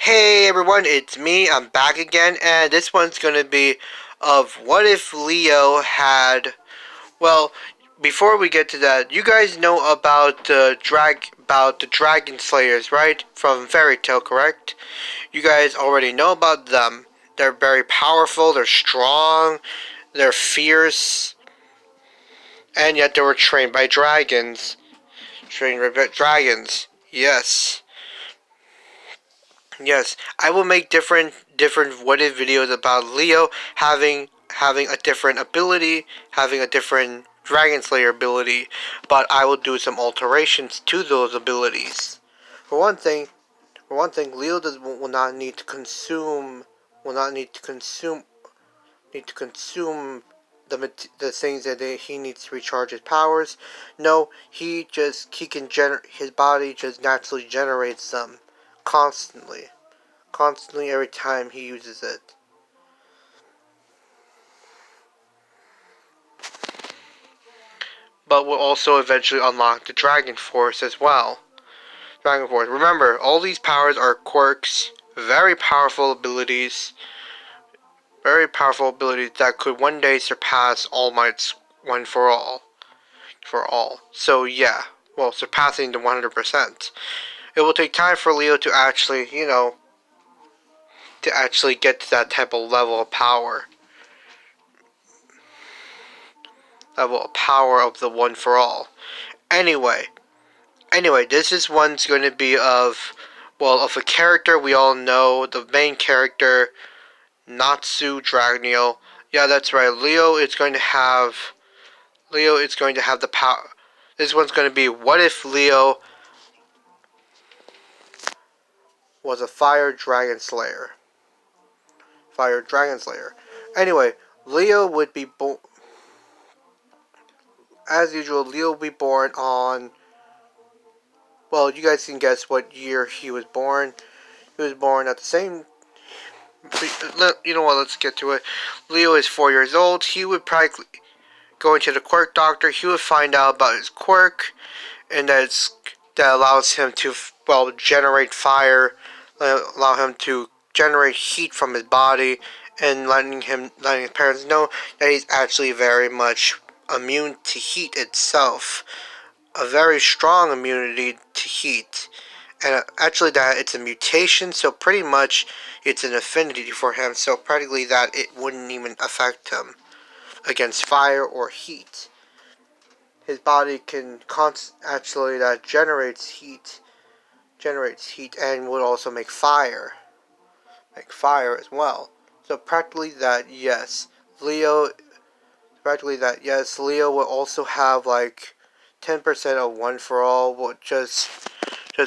Hey everyone, it's me. I'm back again, and this one's gonna be of what if Leo had. Well, before we get to that, you guys know about the Dragon Slayers, right? From Fairy Tale, correct? You guys already know about them. They're very powerful. They're strong. They're fierce, and yet they were trained by dragons. Trained by dragons. Yes. Yes, I will make different what if videos about Leo having a different ability, having a different Dragon Slayer ability, but I will do some alterations to those abilities. For one thing, Leo will not need to consume will not need to consume the things that he needs to recharge his powers. No, he can generate his body just naturally generates them constantly. Constantly every time he uses it. But will also eventually unlock the Dragon Force as well. Dragon Force. Remember, all these powers are quirks, very powerful abilities that could one day surpass All Might's One for all. So yeah, well, surpassing the 100%. It will take time for Leo to actually, to actually get to that type of level of power. Level of power of the One for All. Anyway, this is one's going to be of a character we all know, the main character, Natsu Dragneel. Yeah, that's right. Leo is going to have the power. This one's going to be what if Leo was a fire dragon slayer? Fire dragon slayer. Anyway, Leo would be born. As usual, Leo will be born on. Well, you guys can guess what year he was born. He was born at the same. You know what? Let's get to it. Leo is 4 years old. He would probably go into the quirk doctor. He would find out about his quirk, and that allows him to generate fire, allow him to generate heat from his body, and letting his parents know that he's actually very much immune to heat itself. A very strong immunity to heat. And actually that it's a mutation, so pretty much it's an affinity for him, so practically that it wouldn't even affect him against fire or heat. His body can actually that generates heat and would also make fire as well. So Leo Leo will also have like 10% of One for All, will just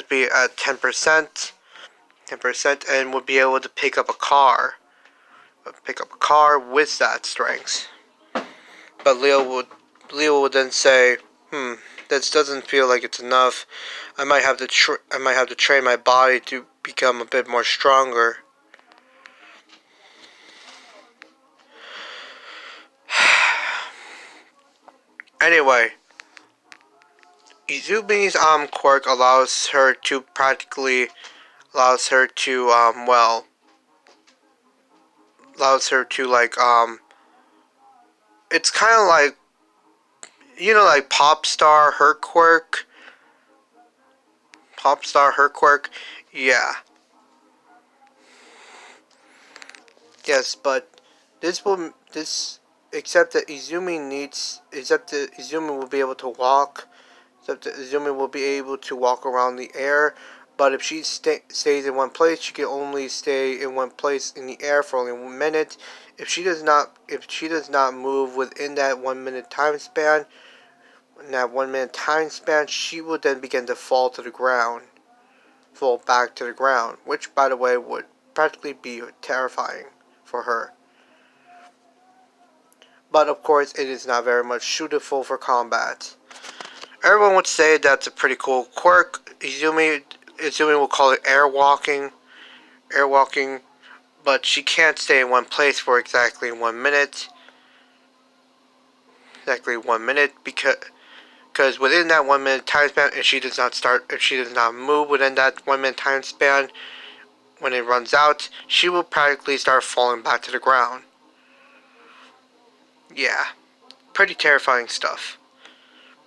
be at 10%, and would be able to pick up a car with that strength. But Leo would then say, this doesn't feel like it's enough. I might have to train my body to become a bit more stronger. Anyway, Izumi's quirk allows her to it's kind of like like Pop Star her quirk. Yeah. Yes, but this except that Izumi will be able to walk. Except that Izumi will be able to walk around the air. But if she stays in one place, she can only stay in one place in the air for only 1 minute. If she does not move within that 1 minute time span, she will then begin to fall back to the ground, which by the way would practically be terrifying for her. But of course, it is not very much suitable for combat. Everyone would say that's a pretty cool quirk. Izumi will call it air walking, but she can't stay in one place for exactly 1 minute. Because within that 1 minute time span, if she does not move within that 1 minute time span, when it runs out, she will practically start falling back to the ground. Yeah, pretty terrifying stuff.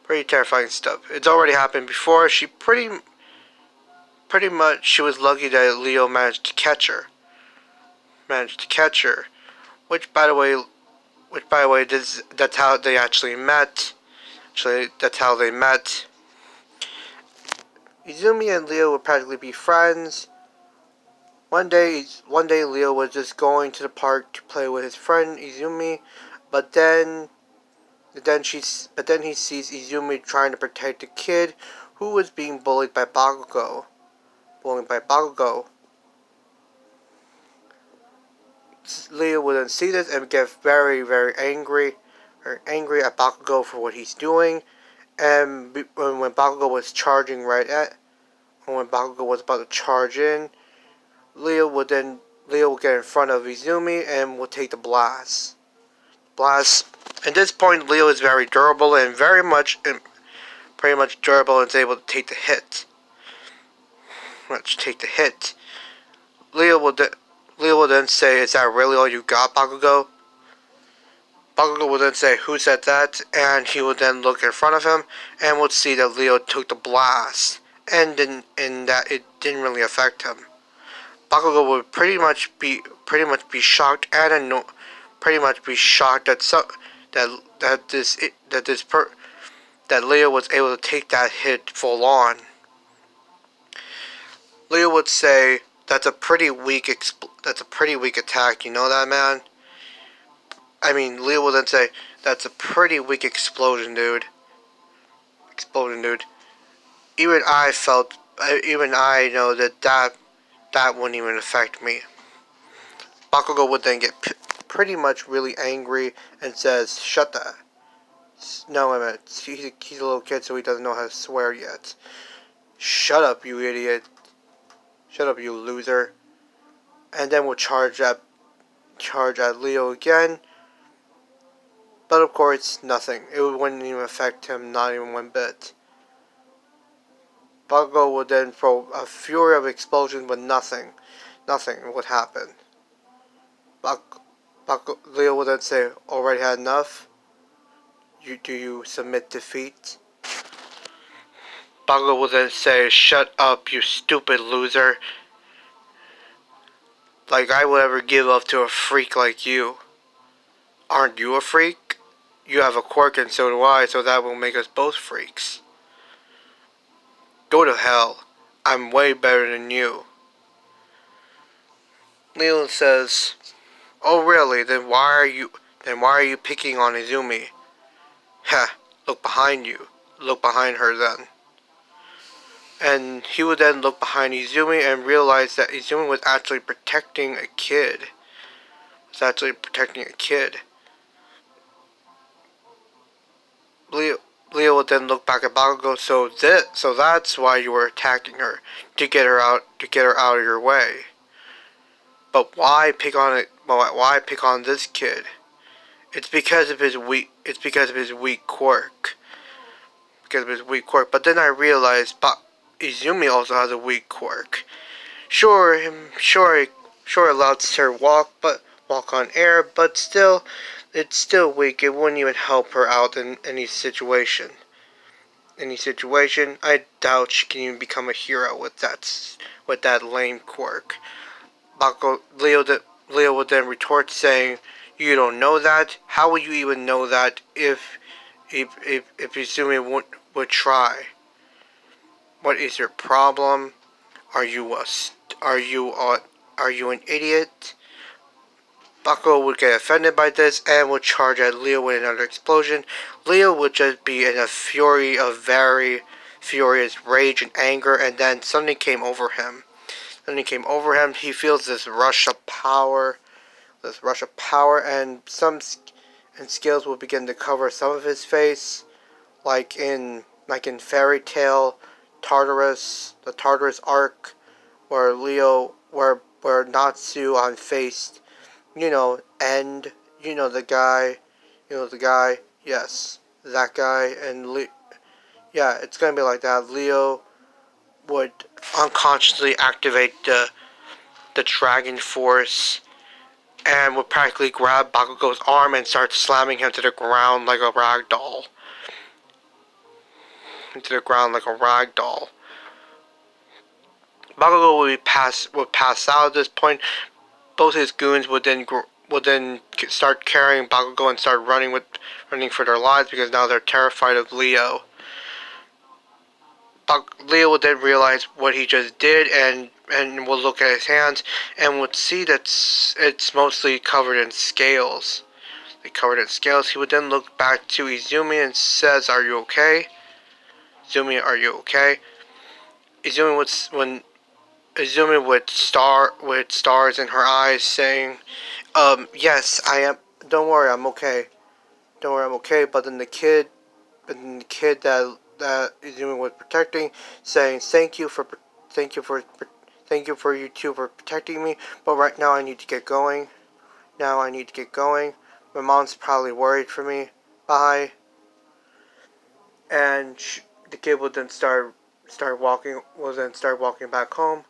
Pretty terrifying stuff. It's already happened before. Pretty much she was lucky that Leo managed to catch her. Which by the way, that's how they actually met. Actually, that's how they met. Izumi and Leo would practically be friends. One day, Leo was just going to the park to play with his friend Izumi, but then he sees Izumi trying to protect a kid who was being bullied by Bakugo. Leo would then see this and get very, very angry at Bakugo for what he's doing. And when Bakugo was about to charge in, Leo would get in front of Izumi and will take the blast. At this point, Leo is very durable and pretty much durable and is able to take the hit. Leo will then say, "Is that really all you got, Bakugo?" Bakugo will then say, "Who said that?" And he will then look in front of him and will see that Leo took the blast, and that it didn't really affect him. Bakugo would pretty much be shocked and that Leo was able to take that hit full on. Leo would say, "That's a pretty weak attack. You know that, man?" I mean, Leo would then say, "That's a pretty weak explosion, dude. Even I know that wouldn't even affect me." Bakugo would then get pretty much really angry and says, "Shut that." No, I meant he's a little kid, so he doesn't know how to swear yet. "Shut up, you idiot. Shut up, you loser." And then we'll charge at Leo again. But of course, nothing. It wouldn't even affect him, not even one bit. Bakugo would then throw a fury of explosions, but nothing would happen. Leo would then say, "Already had enough? Do you submit defeat?" Bakugo would then say, "Shut up, you stupid loser. Like I would ever give up to a freak like you. Aren't you a freak? You have a quirk and so do I, so that will make us both freaks. Go to hell. I'm way better than you." Leo says, "Oh really? Then why are you picking on Izumi?" "Ha, look behind you. Look behind her then." And he would then look behind Izumi and realize that Izumi was actually protecting a kid. Leo would then look back at Bakugo. So that's why you were attacking her, to get her out of your way. But why pick on it? Why pick on this kid? It's because of his weak quirk. But then I realized, Izumi also has a weak quirk. Sure, allows her walk on air, but still, it's still weak. It wouldn't even help her out in any situation. I doubt she can even become a hero with that lame quirk. Leo would then retort saying, "You don't know that? How would you even know that if Izumi would try? What is your problem? Are you an idiot?" Bakugo would get offended by this and would charge at Leo with another explosion. Leo would just be in a fury of very furious rage and anger, and then something came over him. He feels this rush of power, and scales will begin to cover some of his face, like in Fairy Tail Tartarus, the Tartarus arc, where Natsu faced, End, the guy, yes, that guy, and yeah, it's gonna be like that. Leo would unconsciously activate the Dragon Force and would practically grab Bakugo's arm and start slamming him to the ground like a rag doll. Into the ground like a rag doll. Bakugo would pass out at this point. Both his goons would then start carrying Bakugo and start running for their lives because now they're terrified of Leo. Leo would then realize what he just did and will look at his hands and would see that it's mostly covered in scales. Covered in scales. He would then look back to Izumi and says, "Are you okay? Izumi, are you okay?" Izumi would with stars in her eyes, saying, "Yes, I am. Don't worry, I'm okay. Don't worry, I'm okay." But then the kid that Izumi was protecting, saying, Thank you for you two for protecting me. But right now, I need to get going. My mom's probably worried for me. Bye." And the kid would then start walking. Will then start walking back home.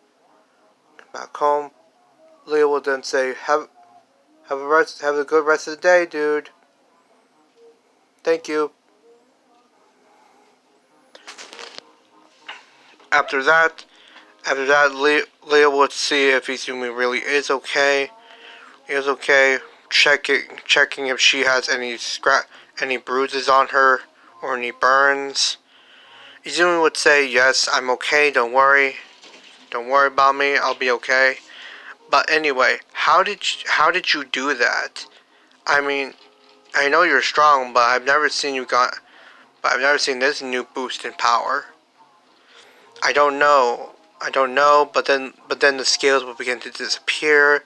Leo will then say, Have a good rest of the day, dude. Thank you." After that, Leo would see if Izumi really is okay. Checking if she has any bruises on her or any burns. Izumi would say, "Yes, I'm okay. Don't worry about me. I'll be okay." But anyway, how did you do that? I mean, I know you're strong, but I've never seen this new boost in power. I don't know. But then the scales will begin to disappear,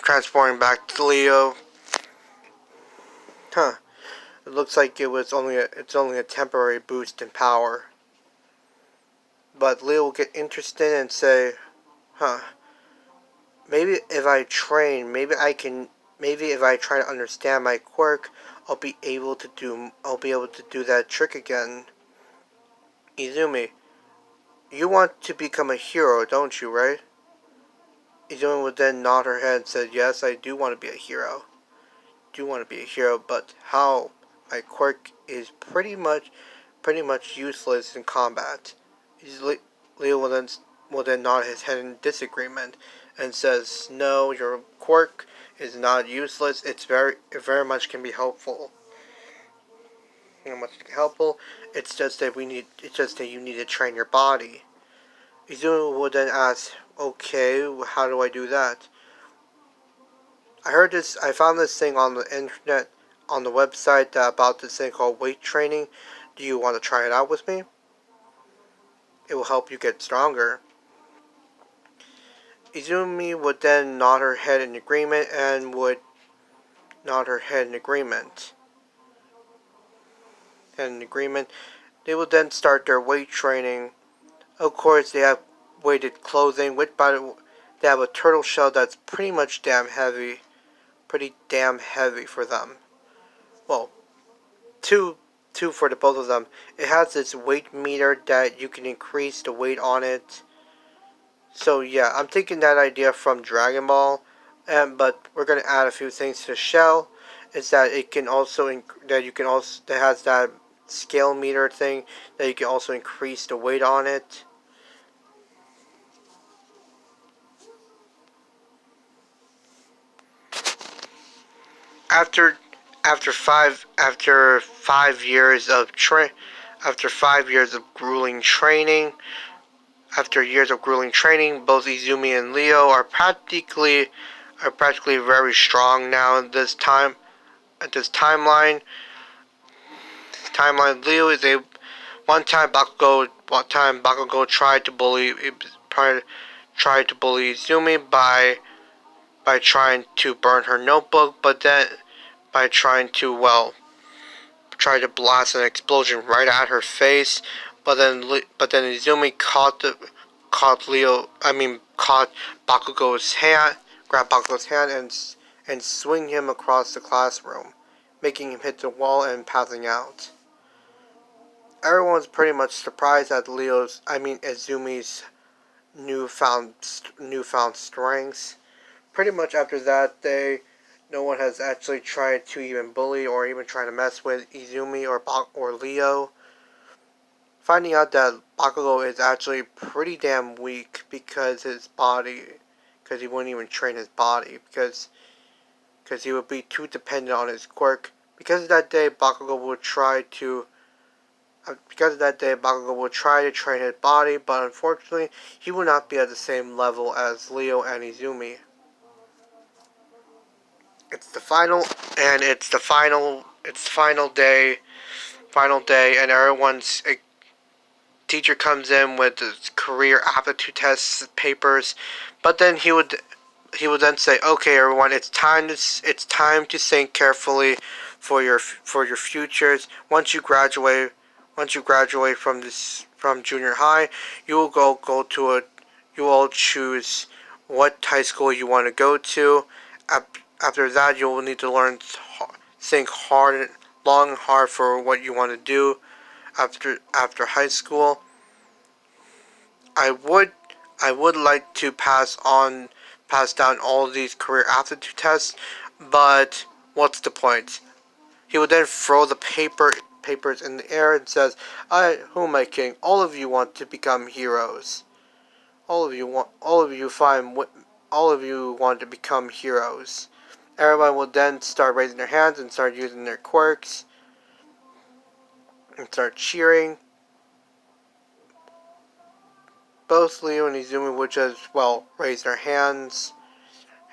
transforming back to Leo. Huh. It looks like it's only a temporary boost in power. But Leo will get interested and say, maybe if I train, maybe if I try to understand my quirk, I'll be able to do that trick again." Izumi, you want to become a hero, don't you, right? Izumi would then nod her head and said, "Yes, I do want to be a hero. But how? My quirk is pretty much useless in combat." Leo will then nod his head in disagreement and says, "No, your quirk is not useless. It very much can be helpful. It's just that you need to train your body." Izumi would then ask, "Okay, how do I do that?" I found this thing on the internet, on the website, about this thing called weight training. Do you want to try it out with me? It will help you get stronger." Izumi would then nod her head in agreement They would then start their weight training. Of course, they have weighted clothing, they have a turtle shell that's pretty damn heavy for them. Well, two for the both of them. It has this weight meter that you can increase the weight on it. So yeah, I'm taking that idea from Dragon Ball, but we're gonna add a few things to the shell. Is that it can also that has that scale meter thing that you can also increase the weight on it. After 5 years of grueling training, both Izumi and Leo are practically very strong now at this timeline. Leo is a one time Bakugo tried to bully Izumi by trying to burn her notebook, but then by trying to blast an explosion right at her face. But then Izumi caught Bakugo's hand, grabbed Bakugo's hand and swing him across the classroom, making him hit the wall and passing out. Everyone's pretty much surprised at Izumi's newfound strengths. Pretty much after that day, no one has actually tried to even bully or even try to mess with Izumi or Leo. Finding out that Bakugo is actually pretty damn weak because he wouldn't even train his body because he would be too dependent on his quirk. Because of that day, Bakugo would try to train his body, but unfortunately, he would not be at the same level as Leo and Izumi. It's the final day, and everyone's teacher comes in with the career aptitude tests papers, but then he would then say, "Okay, everyone, it's time to think carefully for your futures. Once you graduate from junior high, you will go to a you will choose what high school you want to go to. After that, you will need to think long and hard for what you want to do after high school. I would like to pass down all of these career aptitude tests, but what's the point?" He would then throw the papers in the air and says, who am I kidding? All of you want to become heroes. All of you want to become heroes." Everyone will then start raising their hands and start using their quirks and start cheering. Both Leo and Izumi would just, raise their hands.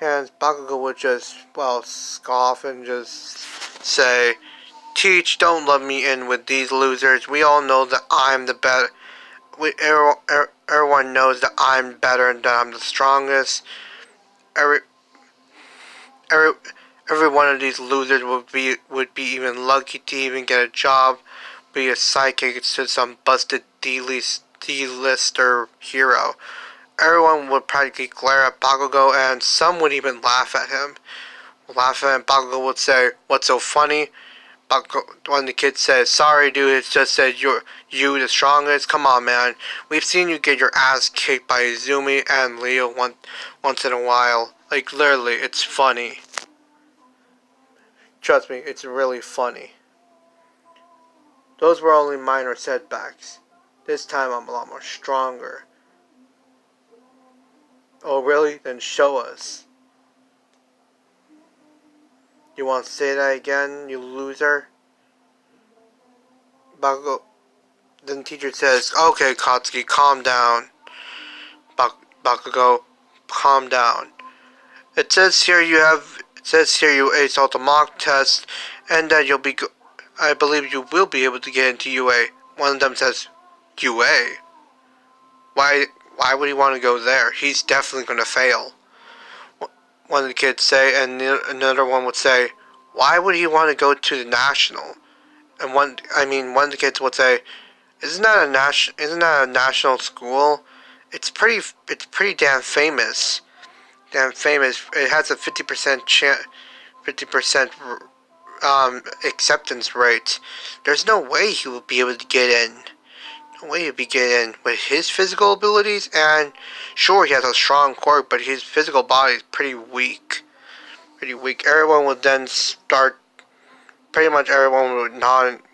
Bakugo would just, scoff and just say, "Teach, don't let me in with these losers. We all know that I'm the better. Everyone knows that I'm better and that I'm the strongest. Every one of these losers would be even lucky to even get a job, be a sidekick to some busted D-lister hero." Everyone would practically glare at Bakugo, and some would even laugh at him. Bakugo would say, "What's so funny?" When the kid says, "Sorry, dude, it's just that you the strongest. Come on, man. We've seen you get your ass kicked by Izumi and Leo once in a while. Like, literally, it's funny. Trust me, it's really funny. Those were only minor setbacks. This time I'm a lot more stronger." "Oh, really? Then show us." "You want to say that again, you loser?" Bakugo. Then the teacher says, "Okay, Katsuki, calm down." Bakugo, calm down. It says here you aced all the mock tests, and that I believe you will be able to get into UA. One of them says, UA? Why would he want to go there? He's definitely going to fail. One of the kids say, and another one would say, "Why would he want to go to the national?" And one of the kids would say, Isn't that a national school? It's pretty damn famous. It has a 50% acceptance rate. There's no way he will be able to get in. No way he'll be getting in with his physical abilities. And sure, he has a strong quirk, but his physical body is pretty weak. Everyone would then start. Pretty much everyone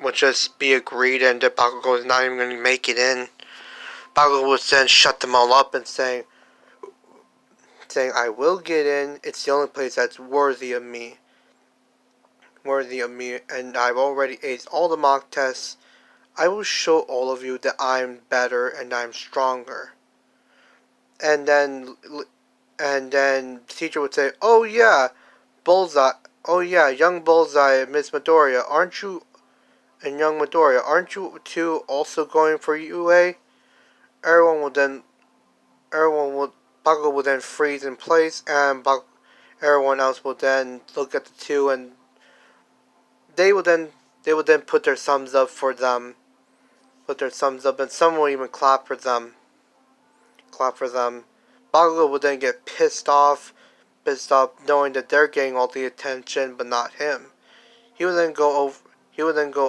would just be agreed, and that Bakugo is not even going to make it in. Bakugo would then shut them all up and saying, "I will get in. It's the only place that's worthy of me, and I've already aced all the mock tests. I will show all of you that I'm better and I'm stronger." And then the teacher would say, "Oh yeah, Bullseye. Oh yeah, young Bullseye, Miss Midoriya, aren't you two also going for UA?" Everyone would Bakugo would then freeze in place, and everyone else would then look at the two, and they would then put their thumbs up for them, and some would even clap for them. Bakugo would then get pissed off knowing that they're getting all the attention, but not him. He would then go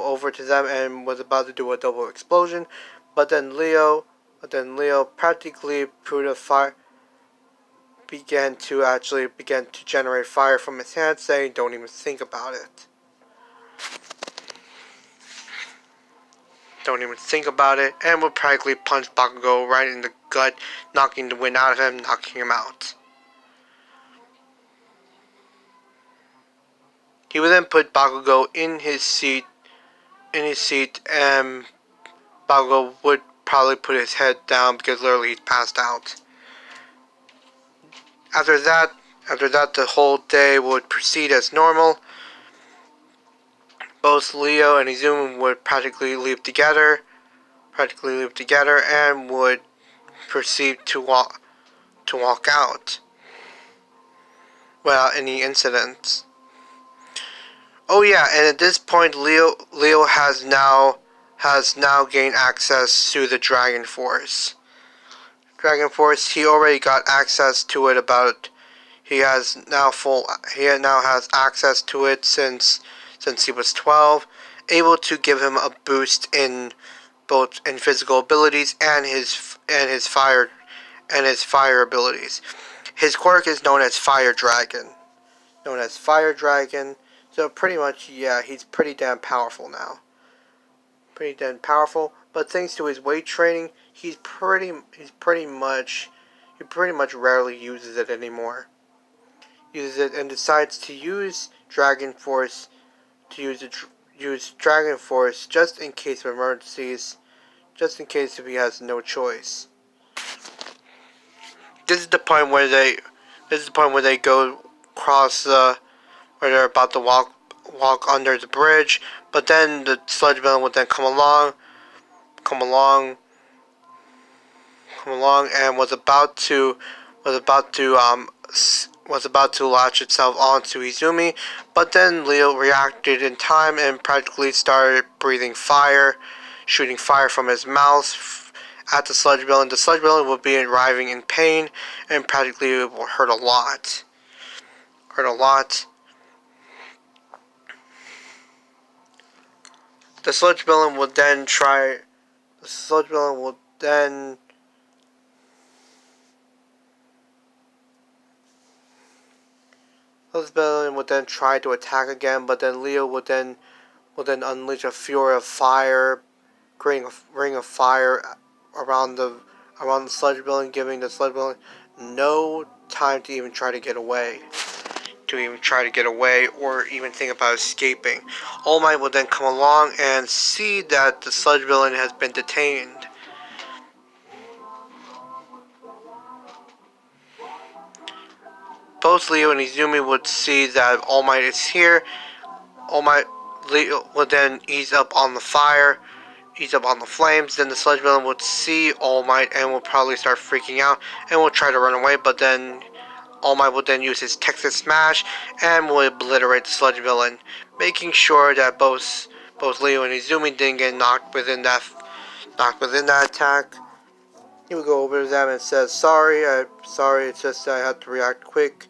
over to them and was about to do a double explosion, but then Leo But then Leo practically put a fire, began to generate fire from his hand, saying, "Don't even think about it. Don't even think about it," and would practically punch Bakugo right in the gut, knocking the wind out of him, knocking him out. He would then put Bakugo in his seat, and Bakugo would probably put his head down because literally he's passed out. After that, the whole day would proceed as normal. Both Leo and Izumi would practically leave together, and would proceed to walk out without any incidents. Oh yeah, and at this point, Leo has now gained access to the Dragon Force. Dragon Force, he already got access to it about. He now has access to it since he was 12, able to give him a boost in both in physical abilities and his fire abilities. His quirk is known as Fire Dragon. So pretty much, yeah, he's pretty damn powerful now. But thanks to his weight training, he pretty much rarely uses it anymore. Uses it and decides to use Dragon Force just in case of emergencies, just in case if he has no choice. This is the point where they go across where they're about to walk under the bridge, but then the sludge villain would then come along and was about to latch itself onto Izumi, but then Leo reacted in time and practically started breathing fire, shooting fire from his mouth at the sludge villain. The sludge villain would be arriving in pain and practically it will hurt a lot. The sludge villain would then try to attack again, but then Leo would then unleash a fury of fire, creating a ring of fire around the sludge villain, giving the sludge villain no time to even try to get away. Or even think about escaping. All Might will then come along and see that the sludge villain has been detained. Both Leo and Izumi would see that All Might is here. Leo would then ease up on the flames. Then the sludge villain would see All Might and will probably start freaking out and will try to run away, but then All Might will then use his Texas Smash and will obliterate the sludge villain, making sure that both Leo and Izumi didn't get knocked within that attack. He would go over to them and says, sorry, it's just that I had to react quick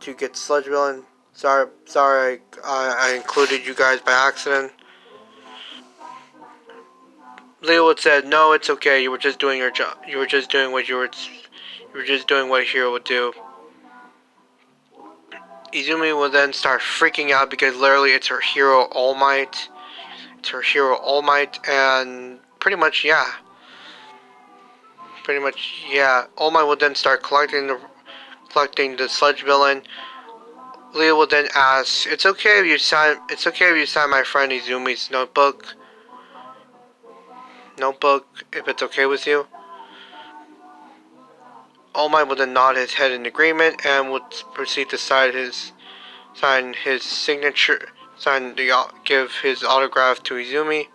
to get the sludge villain. Sorry, I included you guys by accident. Leo would say, no, it's okay, you were just doing your job. You were just doing what a hero would do. Izumi will then start freaking out because literally it's her hero All Might. And pretty much, yeah. All Might will then start collecting the sludge villain. Leo will then ask, it's okay if you sign my friend Izumi's notebook, if it's okay with you. All Might will then nod his head in agreement and would proceed to give his autograph to Izumi.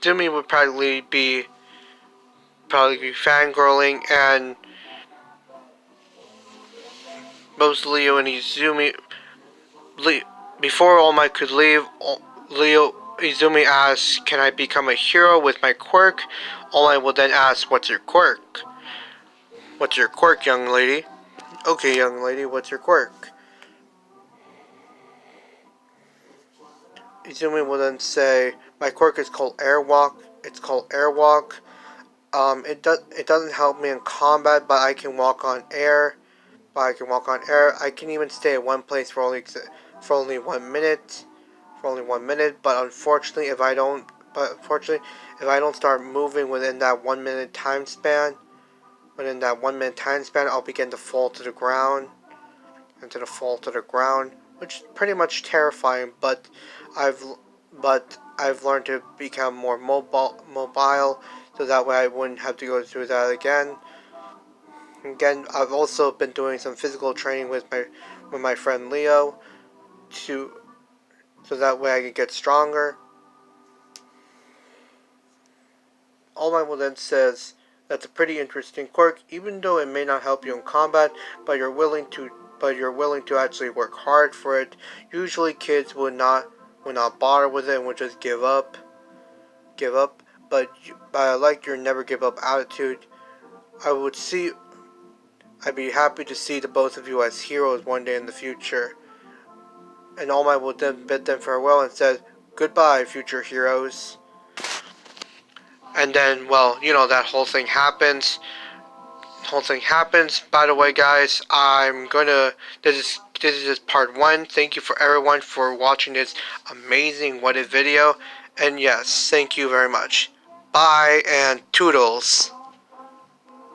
Izumi would probably be fangirling, and both Leo and Izumi, before All Might could leave, Izumi asks, can I become a hero with my quirk? All Might will then ask, what's your quirk? What's your quirk, young lady? Okay, young lady, what's your quirk? Izumi will then say, my quirk is called Airwalk. It's called Airwalk. It doesn't help me in combat, but I can walk on air. I can even stay at one place for only 1 minute. For only 1 minute. Unfortunately, if I don't start moving within that 1 minute time span, I'll begin to fall to the ground, which is pretty much terrifying. I've I've learned to become more mobile, so that way I wouldn't have to go through that again. Again, I've also been doing some physical training with my friend Leo, to so that way I can get stronger. All Might will then says that's a pretty interesting quirk, even though it may not help you in combat, but you're willing to actually work hard for it. Usually kids would not bother with it and would just give up. But I like your never give up attitude. I'd be happy to see the both of you as heroes one day in the future. And All Might will then bid them farewell and says, "Goodbye, future heroes." And then, well, that whole thing happens. By the way, guys, this is just part one. Thank you for everyone for watching this amazing What If video. And yes, thank you very much. Bye and toodles.